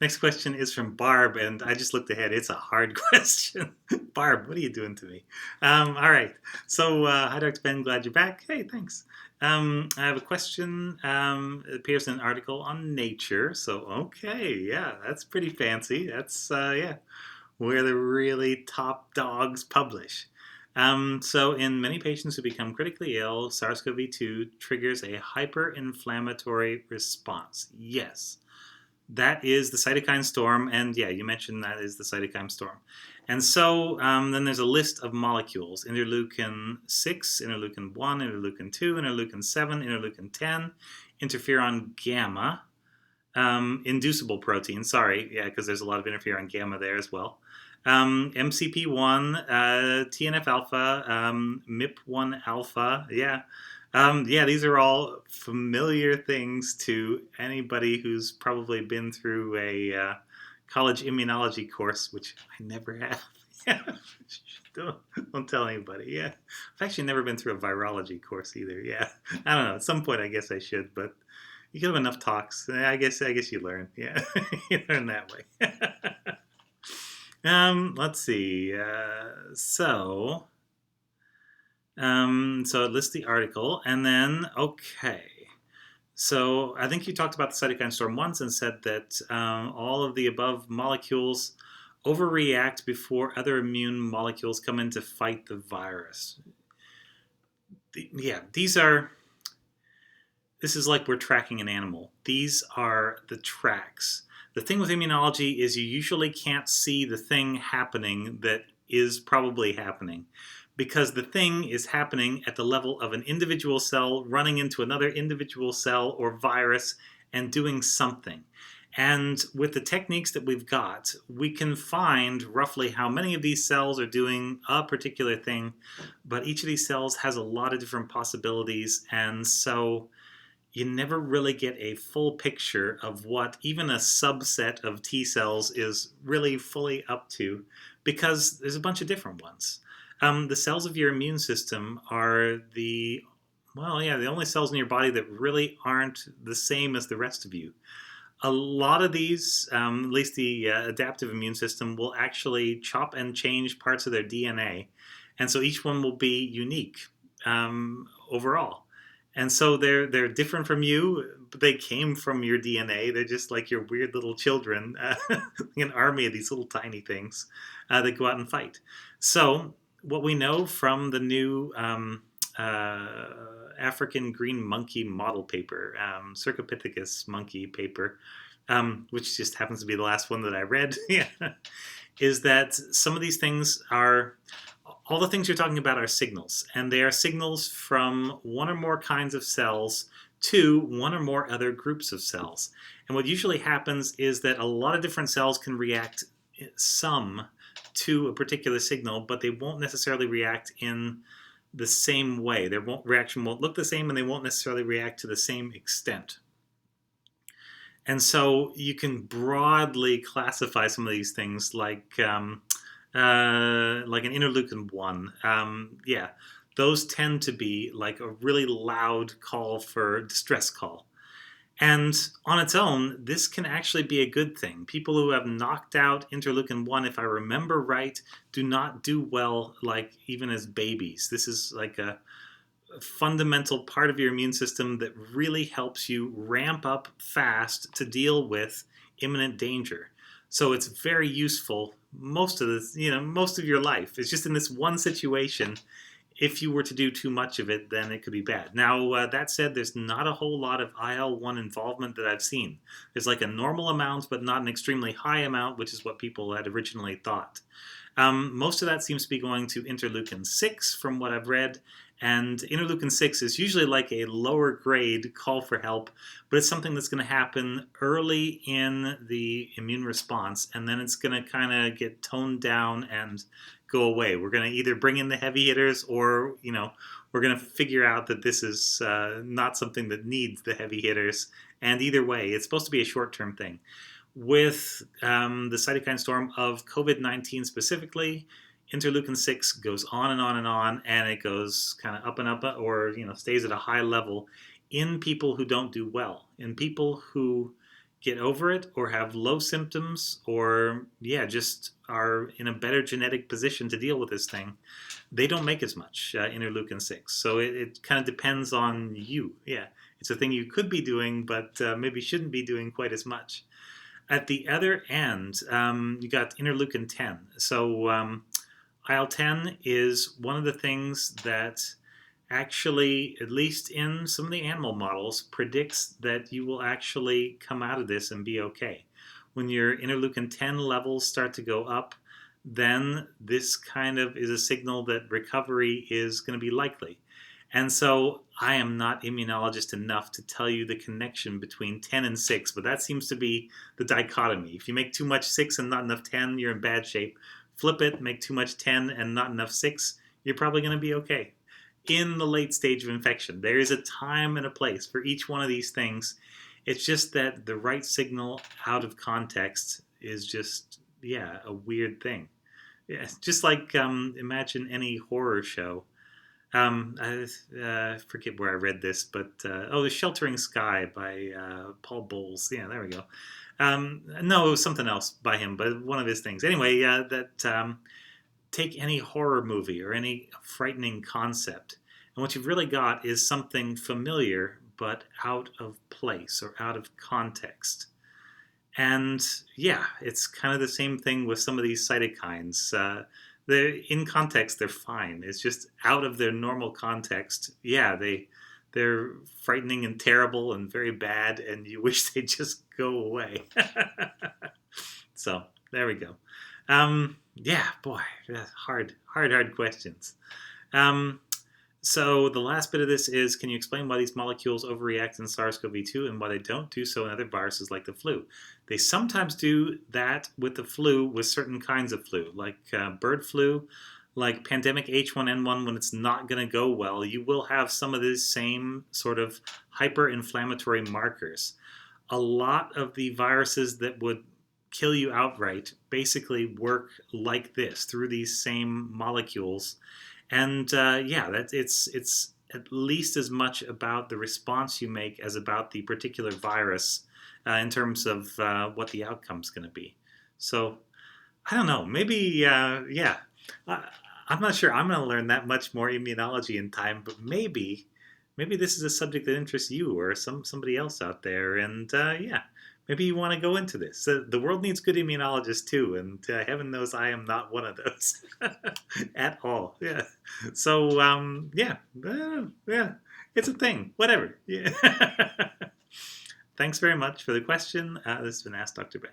Next question is from Barb, and I just looked ahead. It's a hard question. Barb, what are you doing to me? All right. So, hi, Dr. Ben. Glad you're back. Hey, thanks. I have a question. It appears in an article on Nature. So, okay, yeah, that's pretty fancy. That's, yeah, where the really top dogs publish. So, in many patients who become critically ill, SARS-CoV-2 triggers a hyperinflammatory response. Yes, that is the cytokine storm, and yeah, you mentioned that is the cytokine storm. And so then there's a list of molecules: interleukin 6, interleukin 1, interleukin 2, interleukin 7, interleukin 10, interferon gamma, inducible protein, sorry, yeah, because there's a lot of interferon gamma there as well. MCP1, TNF alpha, MIP1 alpha, yeah. Yeah, these are all familiar things to anybody who's probably been through a college immunology course, which I never have. Yeah, don't tell anybody. Yeah, I've actually never been through a virology course either. Yeah, I don't know. At some point, I guess I should, but you give enough talks. I guess you learn. Yeah, you learn that way. Let's see. So it lists the article, and then okay. So I think you talked about the cytokine storm once and said that all of the above molecules overreact before other immune molecules come in to fight the virus. Yeah, this is like we're tracking an animal. These are the tracks. The thing with immunology is you usually can't see the thing happening that is probably happening, because the thing is happening at the level of an individual cell running into another individual cell or virus and doing something. And with the techniques that we've got, we can find roughly how many of these cells are doing a particular thing, but each of these cells has a lot of different possibilities, and so you never really get a full picture of what even a subset of T cells is really fully up to, because there's a bunch of different ones. The cells of your immune system are the only cells in your body that really aren't the same as the rest of you. A lot of these, at least the adaptive immune system, will actually chop and change parts of their DNA. And so each one will be unique overall. And so they're different from you, but they came from your DNA. They're just like your weird little children, an army of these little tiny things that go out and fight. So what we know from the new African green monkey model paper, Cercopithecus monkey paper, which just happens to be the last one that I read, yeah, is that some of these things are, all the things you're talking about are signals, and they are signals from one or more kinds of cells to one or more other groups of cells. And what usually happens is that a lot of different cells can react some to a particular signal, but they won't necessarily react in the same way. Their reaction won't look the same, and they won't necessarily react to the same extent. And so you can broadly classify some of these things like an interleukin 1. Yeah, those tend to be like a really loud call for distress call. And on its own, this can actually be a good thing. People who have knocked out interleukin 1, if I remember right, do not do well, like even as babies. This is like a fundamental part of your immune system that really helps you ramp up fast to deal with imminent danger. So it's very useful most of your life. It's just in this one situation. If you were to do too much of it, then it could be bad. Now, that said, there's not a whole lot of IL-1 involvement that I've seen. There's like a normal amount, but not an extremely high amount, which is what people had originally thought. Most of that seems to be going to interleukin 6 from what I've read, and interleukin 6 is usually like a lower grade call for help, but it's something that's going to happen early in the immune response, and then it's going to kind of get toned down and go away. We're going to either bring in the heavy hitters, or we're going to figure out that this is not something that needs the heavy hitters, and either way, it's supposed to be a short-term thing. With the cytokine storm of COVID-19 specifically, interleukin 6 goes on and on and on, and it goes kind of up and up, or stays at a high level in people who don't do well, in people who get over it or have low symptoms or, yeah, just are in a better genetic position to deal with this thing, they don't make as much interleukin 6. So it kind of depends on you. Yeah, it's a thing you could be doing, but maybe shouldn't be doing quite as much. At the other end, you got interleukin 10. So IL-10 is one of the things that actually, at least in some of the animal models, predicts that you will actually come out of this and be okay. When your interleukin 10 levels start to go up, then this kind of is a signal that recovery is going to be likely. And so I am not immunologist enough to tell you the connection between 10 and 6, but that seems to be the dichotomy. If you make too much 6 and not enough 10, you're in bad shape. Flip it, make too much 10 and not enough 6, you're probably going to be okay. In the late stage of infection, there is a time and a place for each one of these things. It's just that the right signal out of context is just, yeah, a weird thing. Yeah, just like imagine any horror show. I forget where I read this, but The Sheltering Sky by Paul Bowles. Yeah, there we go. No, it was something else by him, but one of his things. Anyway, take any horror movie or any frightening concept, and what you've really got is something familiar but out of place or out of context. And yeah, it's kind of the same thing with some of these cytokines. They're in context, they're fine. It's just out of their normal context. Yeah, they're frightening and terrible and very bad, and you wish they'd just go away. So there we go. Yeah, boy, hard questions. So the last bit of this is, can you explain why these molecules overreact in SARS-CoV-2 and why they don't do so in other viruses like the flu? They sometimes do that with the flu, with certain kinds of flu, like bird flu, like pandemic H1N1. When it's not going to go well, you will have some of these same sort of hyper-inflammatory markers. A lot of the viruses that would kill you outright basically work like this, through these same molecules. And it's at least as much about the response you make as about the particular virus in terms of what the outcome's going to be. So I don't know. Maybe I'm not sure I'm going to learn that much more immunology in time, but maybe this is a subject that interests you or somebody else out there, and maybe you want to go into this. The world needs good immunologists too, and heaven knows I am not one of those at all. Yeah. So it's a thing. Whatever. Yeah. Thanks very much for the question. This has been Ask Dr. Ben.